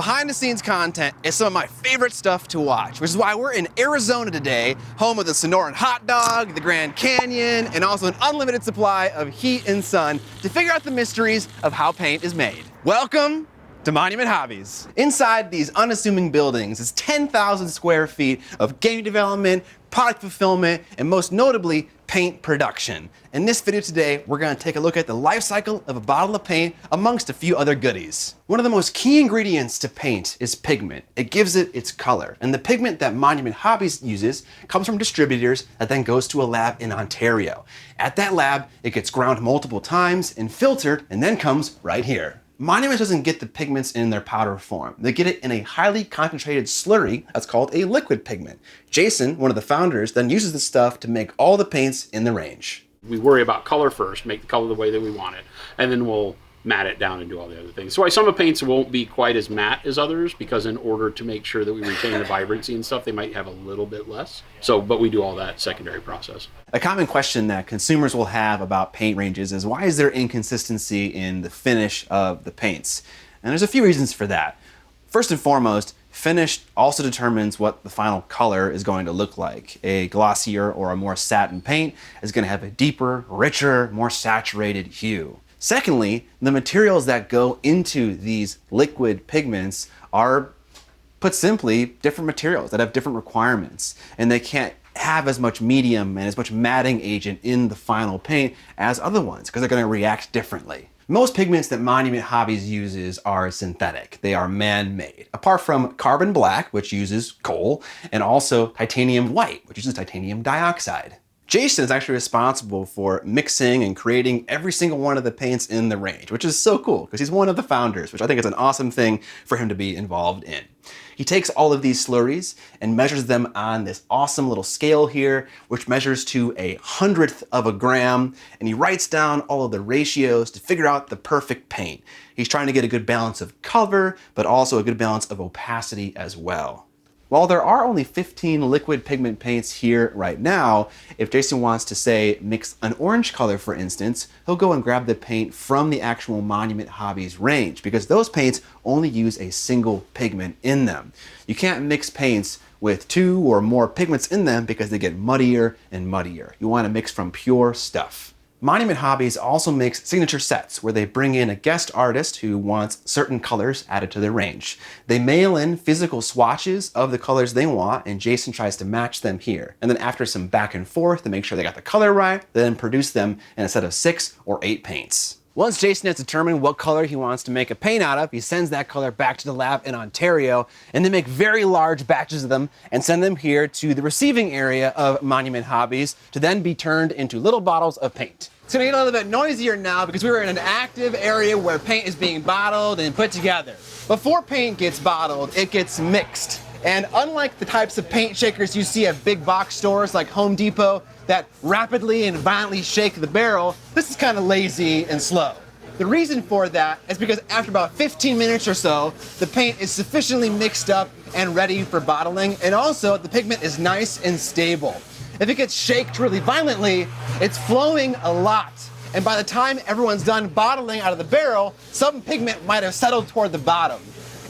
behind the scenes content is some of my favorite stuff to watch, which is why we're in Arizona today, home of the Sonoran hot dog, the Grand Canyon, and also an unlimited supply of heat and sun to figure out the mysteries of how paint is made. Welcome to Monument Hobbies. Inside these unassuming buildings is 10,000 square feet of game development, product fulfillment, and most notably, paint production. In this video today, we're gonna take a look at the life cycle of a bottle of paint amongst a few other goodies. One of the most key ingredients to paint is pigment. It gives it its color. And the pigment that Monument Hobbies uses comes from distributors that then goes to a lab in Ontario. At that lab, it gets ground multiple times and filtered and then comes right here. Monument doesn't get the pigments in their powder form. They get it in a highly concentrated slurry that's called a liquid pigment. Jason, one of the founders, then uses this stuff to make all the paints in the range. We worry about color first, make the color the way that we want it, and then we'll matte it down and do all the other things. So why some of the paints won't be quite as matte as others, because in order to make sure that we retain the vibrancy and stuff, they might have a little bit less. But we do all that secondary process. A common question that consumers will have about paint ranges is why is there inconsistency in the finish of the paints? And there's a few reasons for that. First and foremost, finish also determines what the final color is going to look like. A glossier or a more satin paint is going to have a deeper, richer, more saturated hue. Secondly, the materials that go into these liquid pigments are, put simply, different materials that have different requirements, and they can't have as much medium and as much matting agent in the final paint as other ones because they're going to react differently. Most pigments that Monument Hobbies uses are synthetic. They are man-made. Apart from carbon black, which uses coal, and also titanium white, which uses titanium dioxide. Jason is actually responsible for mixing and creating every single one of the paints in the range, which is so cool because he's one of the founders, which I think is an awesome thing for him to be involved in. He takes all of these slurries and measures them on this awesome little scale here, which measures to 1/100th of a gram, and he writes down all of the ratios to figure out the perfect paint. He's trying to get a good balance of color, but also a good balance of opacity as well. While there are only 15 liquid pigment paints here right now, if Jason wants to, say, mix an orange color, for instance, he'll go and grab the paint from the actual Monument Hobbies range because those paints only use a single pigment in them. You can't mix paints with 2 or more pigments in them because they get muddier and muddier. You want to mix from pure stuff. Monument Hobbies also makes signature sets where they bring in a guest artist who wants certain colors added to their range. They mail in physical swatches of the colors they want, and Jason tries to match them here. And then after some back and forth to make sure they got the color right, they then produce them in a set of 6 or 8 paints. Once Jason has determined what color he wants to make a paint out of, he sends that color back to the lab in Ontario, and they make very large batches of them and send them here to the receiving area of Monument Hobbies to then be turned into little bottles of paint. It's gonna get a little bit noisier now because we're in an active area where paint is being bottled and put together. Before paint gets bottled, it gets mixed. And unlike the types of paint shakers you see at big box stores like Home Depot that rapidly and violently shake the barrel, this is kind of lazy and slow. The reason for that is because after about 15 minutes or so, the paint is sufficiently mixed up and ready for bottling, and also the pigment is nice and stable. If it gets shaked really violently, it's flowing a lot. And by the time everyone's done bottling out of the barrel, some pigment might have settled toward the bottom.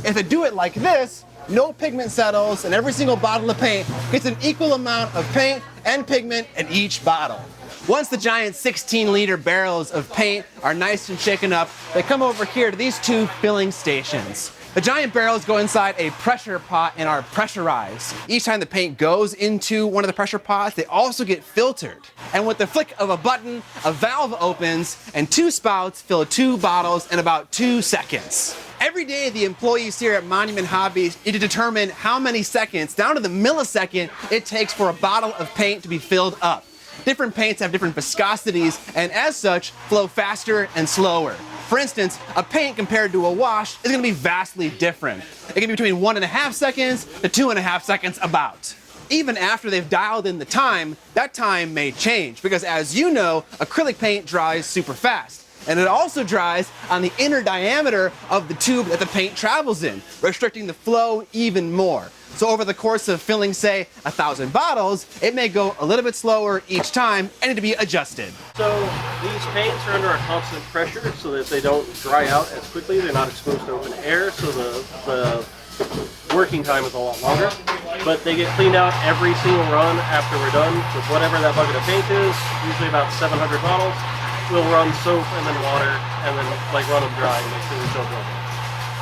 If they do it like this, no pigment settles, and every single bottle of paint gets an equal amount of paint and pigment in each bottle. Once the giant 16-liter barrels of paint are nice and shaken up, they come over here to these 2 filling stations. The giant barrels go inside a pressure pot and are pressurized. Each time the paint goes into one of the pressure pots, they also get filtered. And with the flick of a button, a valve opens and 2 spouts fill 2 bottles in about 2 seconds. Every day, the employees here at Monument Hobbies need to determine how many seconds, down to the millisecond, it takes for a bottle of paint to be filled up. Different paints have different viscosities and as such flow faster and slower. For instance, a paint compared to a wash is going to be vastly different. It can be between 1.5 seconds to 2.5 seconds about. Even after they've dialed in the time, that time may change because, as you know, acrylic paint dries super fast. And it also dries on the inner diameter of the tube that the paint travels in, restricting the flow even more. So over the course of filling, say, 1,000 bottles, it may go a little bit slower each time and need to be adjusted. So these paints are under a constant pressure so that they don't dry out as quickly. They're not exposed to open air, so the working time is a lot longer. But they get cleaned out every single run after we're done with whatever that bucket of paint is, usually about 700 bottles. We'll run soap and then water and then like run them dry to make sure there's no buildup.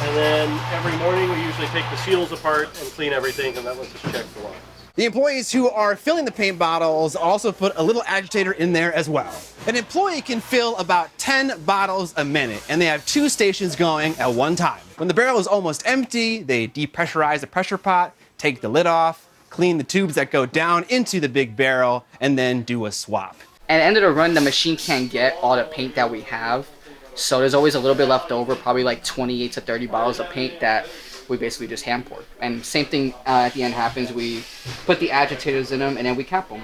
And then every morning we usually take the seals apart and clean everything, and that lets us check the lines. The employees who are filling the paint bottles also put a little agitator in there as well. An employee can fill about 10 bottles a minute, and they have 2 stations going at one time. When the barrel is almost empty, they depressurize the pressure pot, take the lid off, clean the tubes that go down into the big barrel, and then do a swap. At the end of the run, the machine can't get all the paint that we have, so there's always a little bit left over, probably like 28 to 30 bottles of paint that we basically just hand pour. And same thing at the end happens, we put the agitators in them and then we cap them.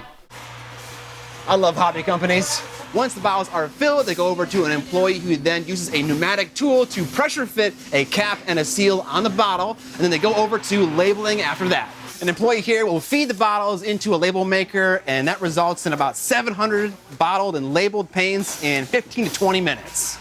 I love hobby companies. Once the bottles are filled, they go over to an employee who then uses a pneumatic tool to pressure fit a cap and a seal on the bottle, and then they go over to labeling after that. An employee here will feed the bottles into a label maker, and that results in about 700 bottled and labeled paints in 15 to 20 minutes.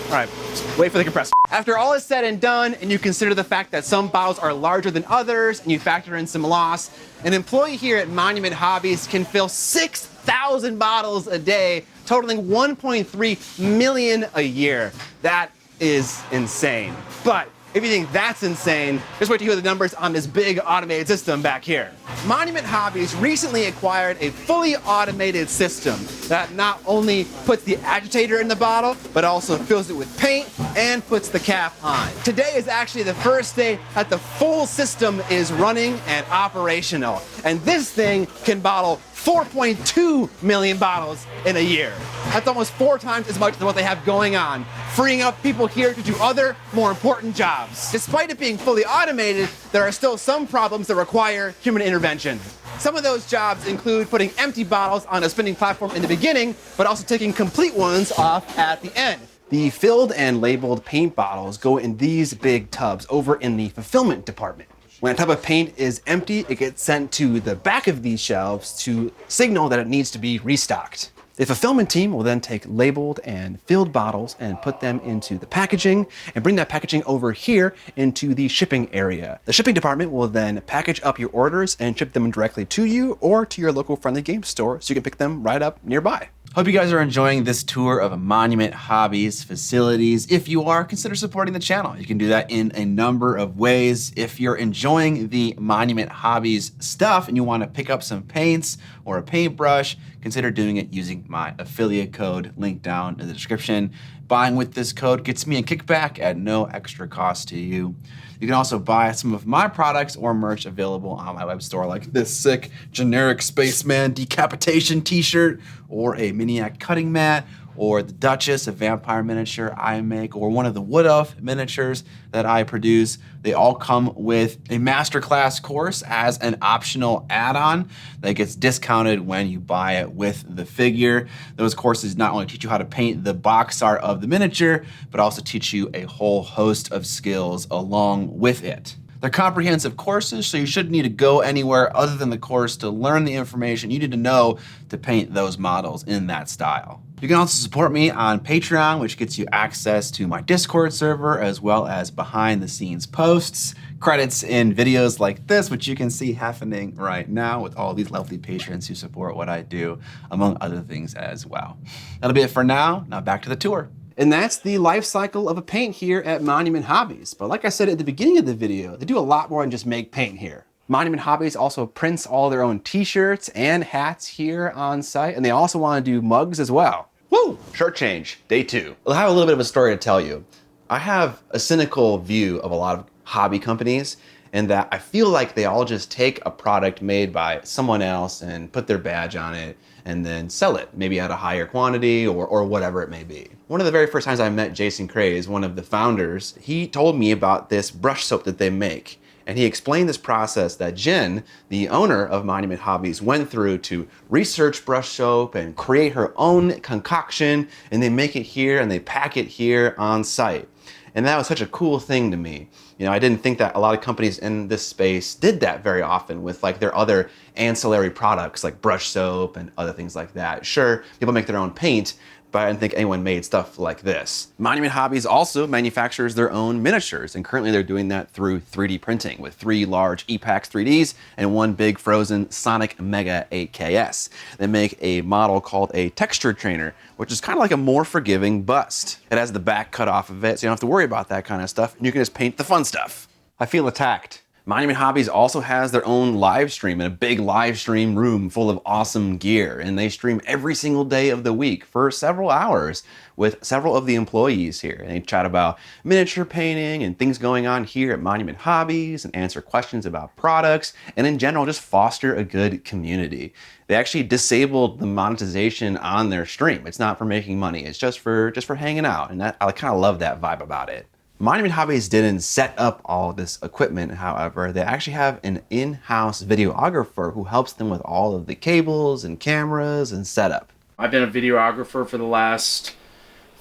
All right, just wait for the compressor. After all is said and done, and you consider the fact that some bottles are larger than others, and you factor in some loss, an employee here at Monument Hobbies can fill 6,000 bottles a day, totaling 1.3 million a year. That is insane. But if you think that's insane, just wait to hear the numbers on this big automated system back here. Monument Hobbies recently acquired a fully automated system that not only puts the agitator in the bottle, but also fills it with paint and puts the cap on. Today is actually the first day that the full system is running and operational. And this thing can bottle 4.2 million bottles in a year. That's almost 4 times as much as what they have going on, freeing up people here to do other, more important jobs. Despite it being fully automated, there are still some problems that require human intervention. Some of those jobs include putting empty bottles on a spinning platform in the beginning, but also taking complete ones off at the end. The filled and labeled paint bottles go in these big tubs over in the fulfillment department. When a tub of paint is empty, it gets sent to the back of these shelves to signal that it needs to be restocked. The fulfillment team will then take labeled and filled bottles and put them into the packaging and bring that packaging over here into the shipping area. The shipping department will then package up your orders and ship them directly to you or to your local friendly game store so you can pick them right up nearby. Hope you guys are enjoying this tour of Monument Hobbies facilities. If you are, consider supporting the channel. You can do that in a number of ways. If you're enjoying the Monument Hobbies stuff and you want to pick up some paints or a paintbrush, consider doing it using my affiliate code linked down in the description. Buying with this code gets me a kickback at no extra cost to you. You can also buy some of my products or merch available on my web store, like this sick generic spaceman decapitation t-shirt, or a Miniac cutting mat, or the Duchess, a vampire miniature I make, or one of the Wood Elf miniatures that I produce. They all come with a masterclass course as an optional add-on that gets discounted when you buy it with the figure. Those courses not only teach you how to paint the box art of the miniature, but also teach you a whole host of skills along with it. They're comprehensive courses, so you shouldn't need to go anywhere other than the course to learn the information you need to know to paint those models in that style. You can also support me on Patreon, which gets you access to my Discord server, as well as behind the scenes posts, credits in videos like this, which you can see happening right now with all these lovely patrons who support what I do, among other things as well. That'll be it for now. Now back to the tour. And that's the life cycle of a paint here at Monument Hobbies. But like I said at the beginning of the video, they do a lot more than just make paint here. Monument Hobbies also prints all their own t-shirts and hats here on site, and they also want to do mugs as well. Woo! Shirt change, day 2. I'll have a little bit of a story to tell you. I have a cynical view of a lot of hobby companies, in that I feel like they all just take a product made by someone else and put their badge on it and then sell it, maybe at a higher quantity or whatever it may be. One of the very first times I met Jason Craze, one of the founders, he told me about this brush soap that they make. And he explained this process that Jen, the owner of Monument Hobbies, went through to research brush soap and create her own concoction, and they make it here and they pack it here on site. And that was such a cool thing to me. You know, I didn't think that a lot of companies in this space did that very often with like their other ancillary products like brush soap and other things like that. Sure, people make their own paint, but I didn't think anyone made stuff like this. Monument Hobbies also manufactures their own miniatures, and currently they're doing that through 3D printing with 3 large EPAX 3Ds and 1 big frozen Sonic Mega 8KS. They make a model called a texture trainer, which is kind of like a more forgiving bust. It has the back cut off of it, so you don't have to worry about that kind of stuff, and you can just paint the fun stuff. I feel attacked. Monument Hobbies also has their own live stream in a big live stream room full of awesome gear, and they stream every single day of the week for several hours with several of the employees here. And they chat about miniature painting and things going on here at Monument Hobbies and answer questions about products and in general just foster a good community. They actually disabled the monetization on their stream. It's not for making money, it's just for hanging out, and I kind of love that vibe about it. Monument Hobbies didn't set up all of this equipment, however. They actually have an in-house videographer who helps them with all of the cables and cameras and setup. I've been a videographer for the last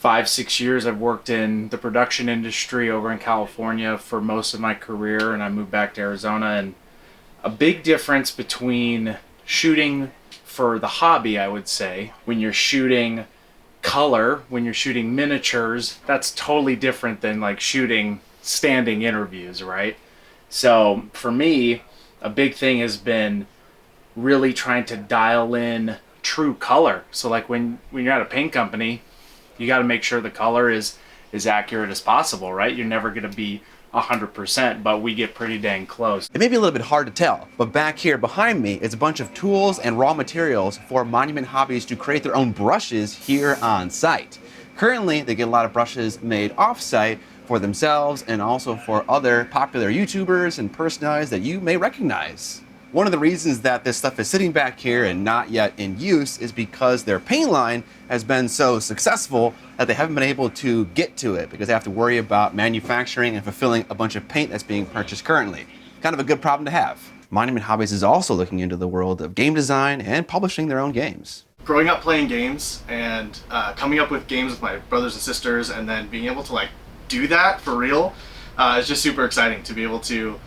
5-6 years. I've worked in the production industry over in California for most of my career, and I moved back to Arizona. And a big difference between shooting for the hobby, I would say, when you're shooting color, when you're shooting miniatures, that's totally different than like shooting standing interviews, right? So for me, a big thing has been really trying to dial in true color. So like when you're at a paint company, you got to make sure the color is as accurate as possible, right? You're never going to be 100%, but we get pretty dang close. It may be a little bit hard to tell, but back here behind me is a bunch of tools and raw materials for Monument Hobbies to create their own brushes here on site. Currently, they get a lot of brushes made off-site for themselves and also for other popular YouTubers and personalities that you may recognize. One of the reasons that this stuff is sitting back here and not yet in use is because their paint line has been so successful that they haven't been able to get to it because they have to worry about manufacturing and fulfilling a bunch of paint that's being purchased currently. Kind of a good problem to have. Monument Hobbies is also looking into the world of game design and publishing their own games. Growing up playing games and coming up with games with my brothers and sisters and then being able to like do that for real is just super exciting to be able to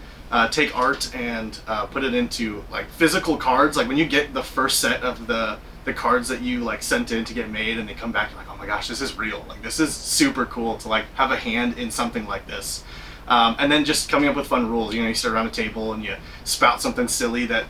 take art and put it into like physical cards. Like when you get the first set of the cards that you like sent in to get made and they come back, you're like, oh my gosh, this is real. Like this is super cool to like have a hand in something like this. And then just coming up with fun rules. You know, you sit around a table and you spout something silly that,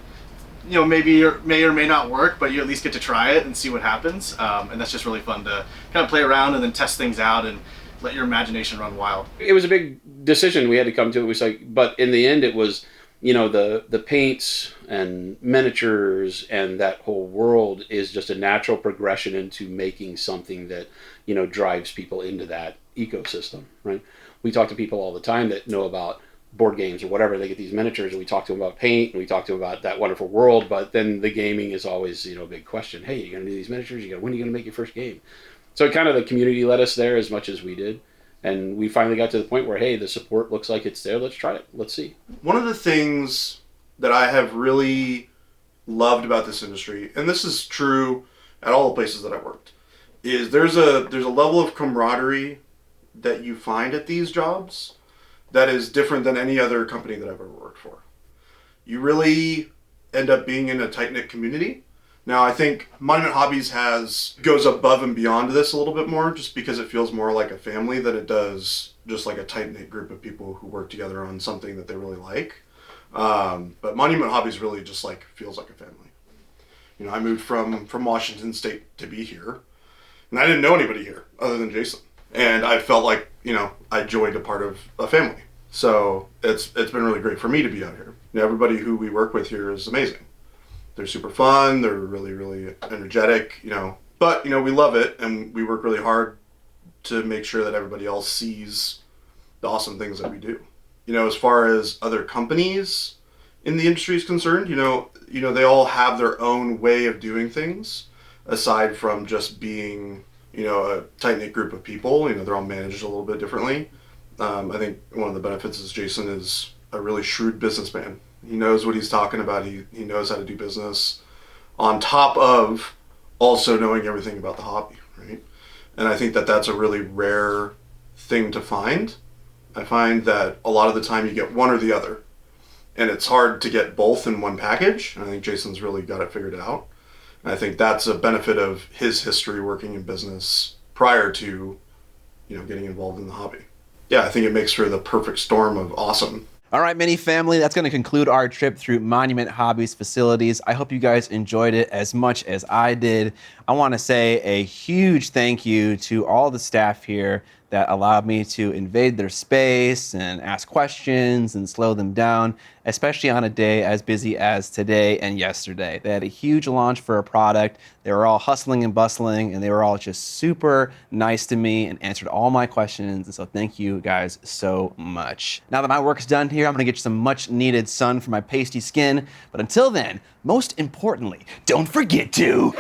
you know, maybe may or may not work, but you at least get to try it and see what happens. And that's just really fun to kind of play around and then test things out and let your imagination run wild. It was a big decision we had to come to. It was like, but in the end, it was, you know, the paints and miniatures and that whole world is just a natural progression into making something that, you know, drives people into that ecosystem, right? We talk to people all the time that know about board games or whatever. They get these miniatures and we talk to them about paint and we talk to them about that wonderful world, but then the gaming is always, you know, a big question. Hey, you're going to do these miniatures? When are you going to make your first game? So kind of the community led us there as much as we did. And we finally got to the point where, hey, the support looks like it's there. Let's try it. Let's see. One of the things that I have really loved about this industry, and this is true at all the places that I worked, is there's a level of camaraderie that you find at these jobs that is different than any other company that I've ever worked for. You really end up being in a tight-knit community. Now, I think Monument Hobbies goes above and beyond this a little bit more just because it feels more like a family than it does just like a tight-knit group of people who work together on something that they really like. But Monument Hobbies really just like feels like a family. You know, I moved from Washington State to be here, and I didn't know anybody here other than Jason. And I felt like, you know, I joined a part of a family. So it's been really great for me to be out here. You know, everybody who we work with here is amazing. They're super fun, they're really, really energetic, you know. But, you know, we love it, and we work really hard to make sure that everybody else sees the awesome things that we do. You know, as far as other companies in the industry is concerned, you know, they all have their own way of doing things, aside from just being, you know, a tight-knit group of people. You know, they're all managed a little bit differently. I think one of the benefits is Jason is a really shrewd businessman. He knows what he's talking about. He knows how to do business on top of also knowing everything about the hobby, right? And I think that that's a really rare thing to find I find that a lot of the time you get one or the other, and it's hard to get both in one package. And I think Jason's really got it figured out. And I think that's a benefit of his history working in business prior to, getting involved in the hobby. Yeah, I think it makes for the perfect storm of awesome. All right, Mini family, that's going to conclude our trip through Monument Hobbies facilities. I hope you guys enjoyed it as much as I did. I want to say a huge thank you to all the staff here that allowed me to invade their space and ask questions and slow them down, especially on a day as busy as today and yesterday. They had a huge launch for a product. They were all hustling and bustling, and they were all just super nice to me and answered all my questions. And so thank you guys so much. Now that my work's done here, I'm gonna get you some much needed sun for my pasty skin. But until then, most importantly, don't forget to...